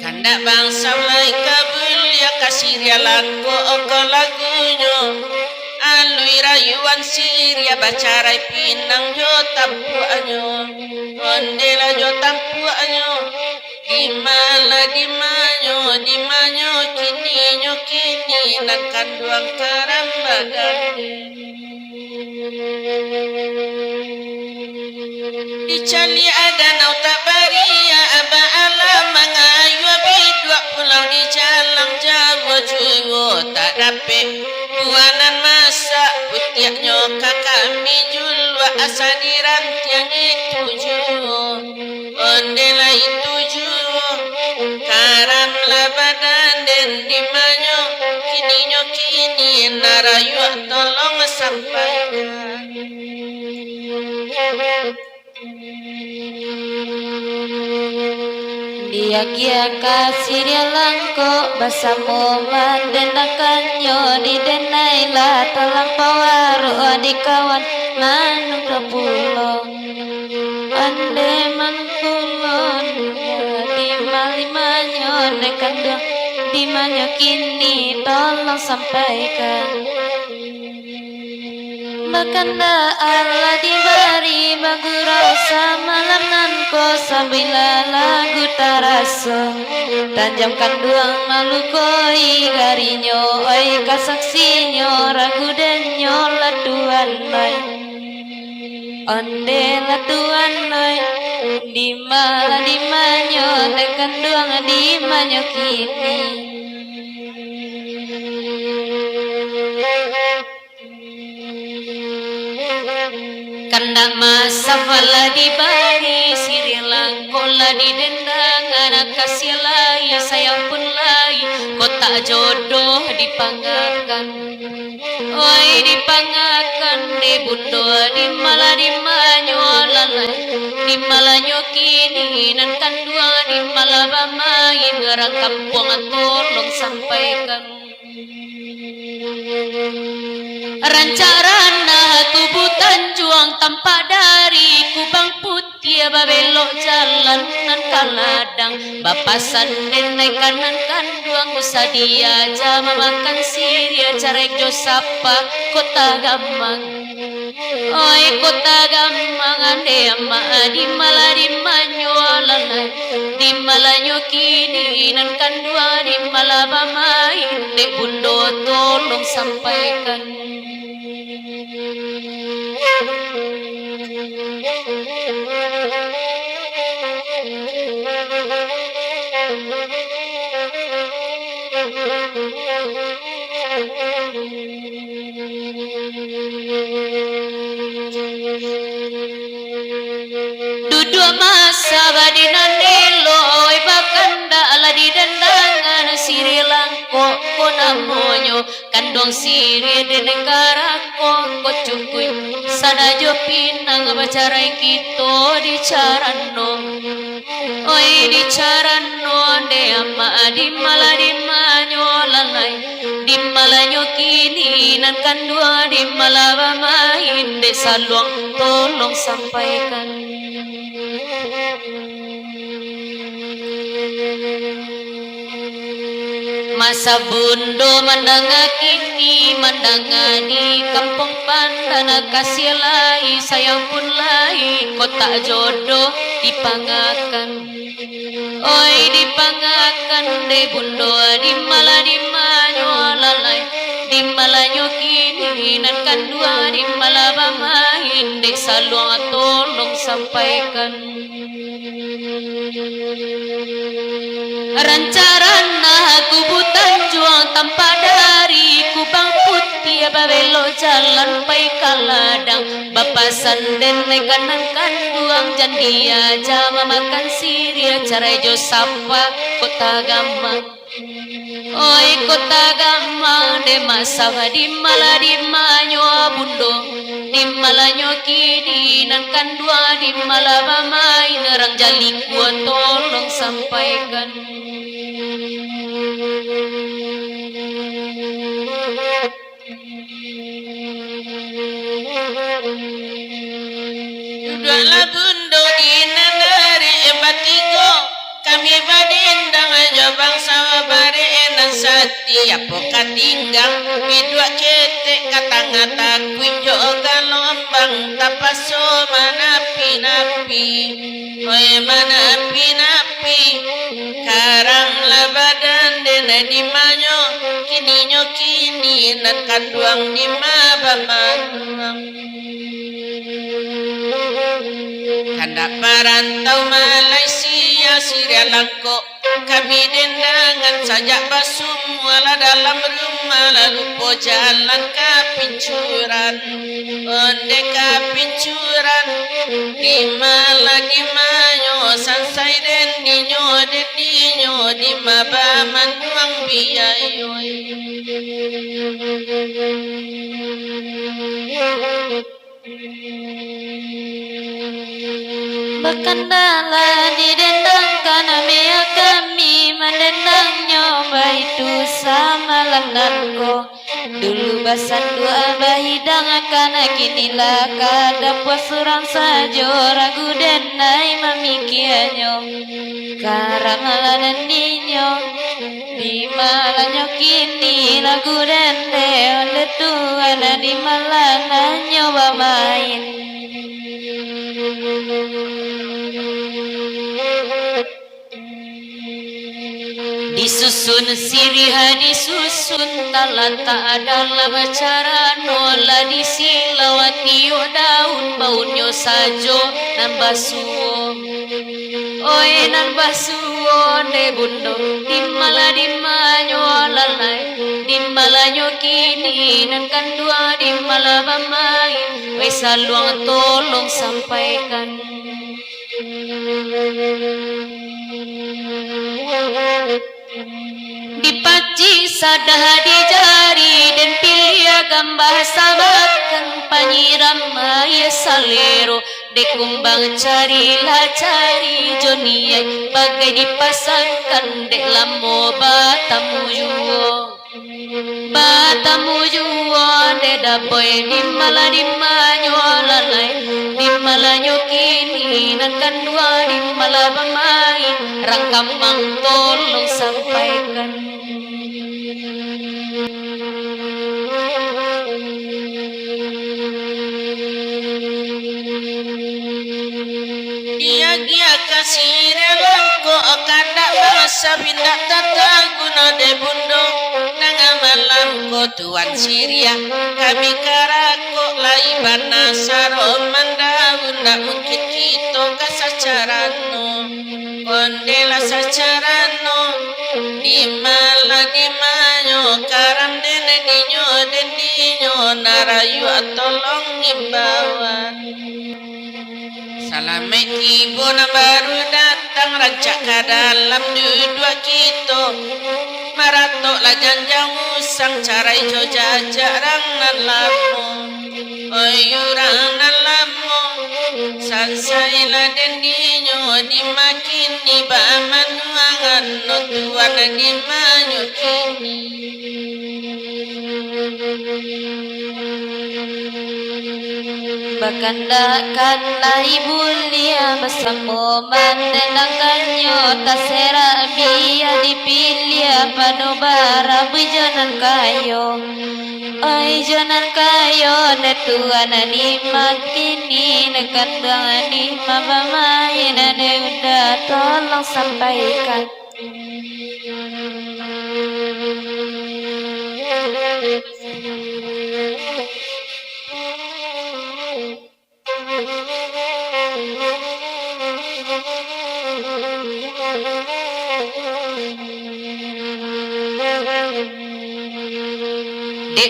Kanda bangsa lai kabul ya kasirya lagu oko lagunya alui rayuan sirya bacarai pinang jo tampu anyo ondela jo tampu anyo dimanyo kini nan kanduang karambagan dicali ada nau tabaria aba alam mangayu bidua pulau di jalan jawa juwo tak dapat buanan masa putiaknya kakami julwa asa dirantiang itu juwo ondela itu juwo karam labadan den dimanyo kini narayu tolong sampaikan dia kia kasih dia langko basamo mandenakanyo di denailah talang pawaru di kawan manung kepulo ande mangkulon di malimanyo nekan dong di manyo kini tolong sampaikan Bakanda Allah diberi bagurau samalam nanko sabila lagu taraso tanjamkan duang malukoi garinyo oi kasaksinyo ragu denyo latuan noi onde latuan noi dimanyo tekan duang dimanyo kini Kandang masa fala di bari sirilang kola di dendang anak kasih lai sayang pun lai kota jodoh dipangakan oi dipangakan de bundo di manyo lalai di malanyo kini nan kandua di malabamain ngarang kampung tolong sampaikan rancarana tubutan juang tanpa dari kubang putih babelok jalan nan kaladang bapasan denai kanan kanduang usadia jama makan siria carek josapa kota gamang oi kota gamang ande amma di manyo lalai di malanyo kini nan kandua di malabamain de bundo tolong sampaikan duduk masa badinandelo bakanda ala di dendangan sirilang ko namonyo kandong siri denengkarako ko cukui sanajo pinang bacarai kito di carano oi di carano de amma di manyo lalai di malanyo kini nan kandua di malaba main de saluang tolong sampaikan masa bundo mandanga kini mandanga di kampung pandana kasih lai sayang pun lai kota jodoh dipangakan oi dipangakan de bundo di manyo lalai di malanyo kini nan kandua di malaba main de saluang tolong sampaikan rancarana kubutan juang tanpa dari kubang putih babelo jalan pai kaladang bapasan denai kanan kanduang jandia jama makan siria carai josapa kota gamang oi kota gamang de masa di manyo bundo di malanyo kini nan kandua di malaba main nerang jali kuat tolong sampaikan dua labundo dinanari batigo kami badindang aja bangsa bare enan sati apa katinggang bidua ketek katangata kuinjo galombang tapaso manapi-napi oe manapi-napi karang labadan dena di manyo kini nan kanduang di mabamang Kandak parantau Malaysia Sirialangko kami dendangan sajak basum wala dalam rumah lalu po jalan kapincuran onde kapincuran di manyo sansai den dinyo di mabaman tuang biayo Bakandala didendang kana mea kami mendendangnya bayi tu sama lenganku dulu basan dua bahidang kana kinilah kada puas surang sajo ragu denai mamikianyo karang ninyo di malanyo kini lagu dende onde tuana di malananyo bamain disusun siriha disusun talata adalah bacara nola disilawati daun baunyo sajo nambah suwo oe nambah suwo de bundo dimanyo lalai dimalanyo kini nan kandua dimala bamain wes saluang tolong sampaikan dipaci sadah di jari dan piagam bahasa bahkan panyiram maya salero dekumbang cari joniai bagai dipasangkan dek lamo batamu juo de dapoy dimanyo lalai dimalanyo kini nan kandua dimala bamain rangkamang tolong sampaikan Dia kasih relangko kada masa pindah tata guna de bundo nanga malam ko tuan Syria kami karako laibana saro mandawunda mungkin kita kasacarano kondela sacarano di manyo karam dene dinyo narayu atolong imbawan Salamai ibu na baru datang rancak ke dalam dua kita maratok lah janjang usang carai jo jajarang nan lamo oyurang nan lamo sansai lah dendinya dimakin di baman wangan no tuan di manyo kini Bakandakanlah ibu lia bersama mandenangkanyo tasera biya dipilih panubara bejanan kayo ai janan kayo netuan ani makini nekandang ani mabamain ane udah tolong sampaikan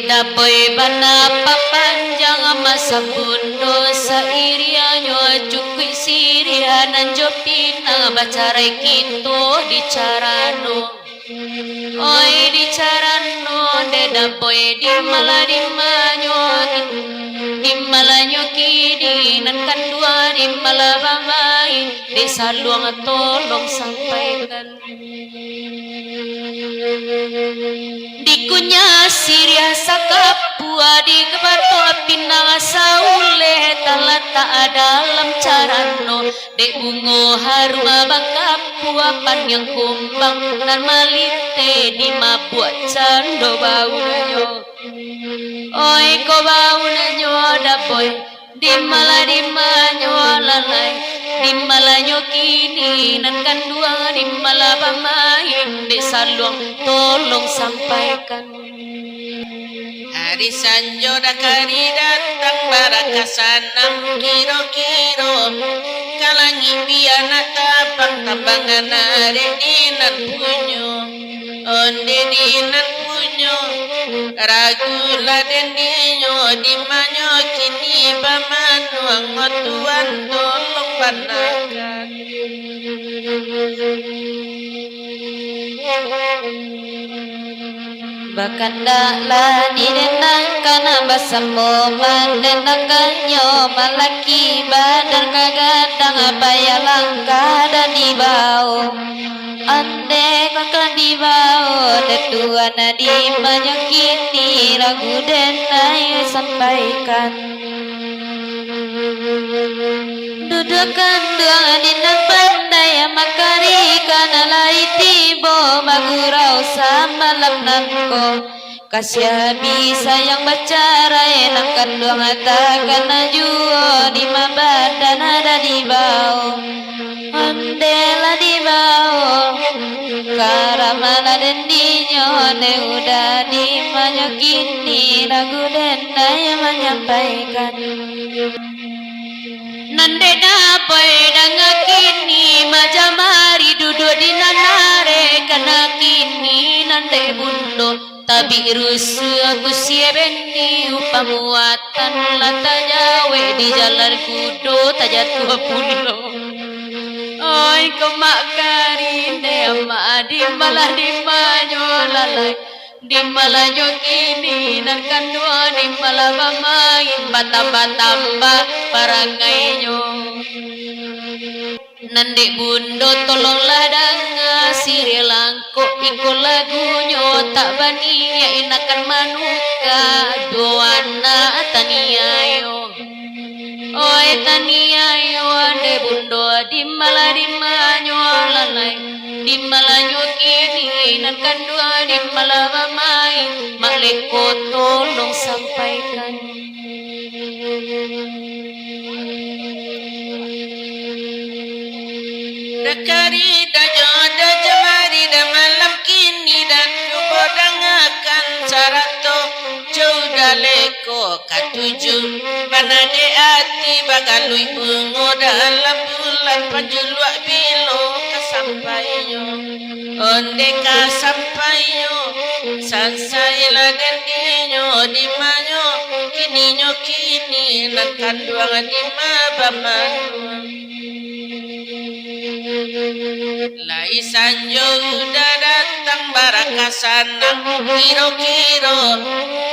Dapoy bana papanjang masa bundo sairianyo cukui sirianan jopina bacarai kito dicarano oi dicarano de dapoy dimalanyo kini nan kandua dimalabamai desa luang tolong sampaikan dikunya Syria sakapua di kebato pinang saule talata dalam cara dek bungo harum bangkap puapan yang kumbang nan malite di mabuat cando bau nanyo oi ko bau nanyo dapoy di manyo lalai di malanyo kini nan kandua di malapamain di saluang tolong sampaikan Hari Sanjo dakari datang barakasanam kiro-kiro kalangi biana tabang tabangan dinan punyo onde dinan punyo ragula dendinyo dimanyo kini pamanuang ngotuan tolong panakan bakanda lani denang kana basamo mandenangkanyo malaki badan kagadang apa ya langka dan di bau ande kakak di bau detuan di banyak kini ragu denai sampaikan dudukan dua dinang pandai makari kana lai tibo magurau sama lamnanko kasih bisa yang bacara enamkan dua mata kana juo di badan ada di bau andela di bau karamana dendinya ne udah di banyak kini ragu denai menyampaikan nande dapai danga kini majamari duduk di nanare kana kini nande bundo tabi rusu aku siebeni upamuatan lata jawe di jalan kudo tajatuh pulo oi kemak karinde ama di malah di manyo lalai di malanyo kini nan kandua di malah bamain batamba-tamba parangainya nande bundo tolonglah danga sire langko iko lagunyo tak bani ya inakan manuka doana taniayo oi taniayo ande bundo di malah di manyo lalai di malanyo kini nan kandua di malah bamain maleko tolong sampaikan dakari dajoda jamari da malam kini dan kubodangakan sarato jauh daleko katuju banade ati bagalui bungo dalam bulan panjuluak bilo kasampayo onde kasampayo sansaila dendinyo dimanyo kini nan kanduang di mabamanu Lai Sanjo udah datang barakasanang kiro-kiro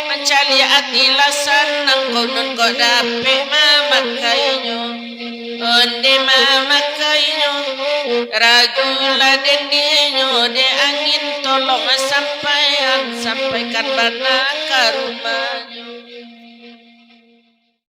mencari ati lasanang konon kok dapet mamakainya onde mamakainya ragula dendinyo de angin tolong sampaikan bana ke rumahnya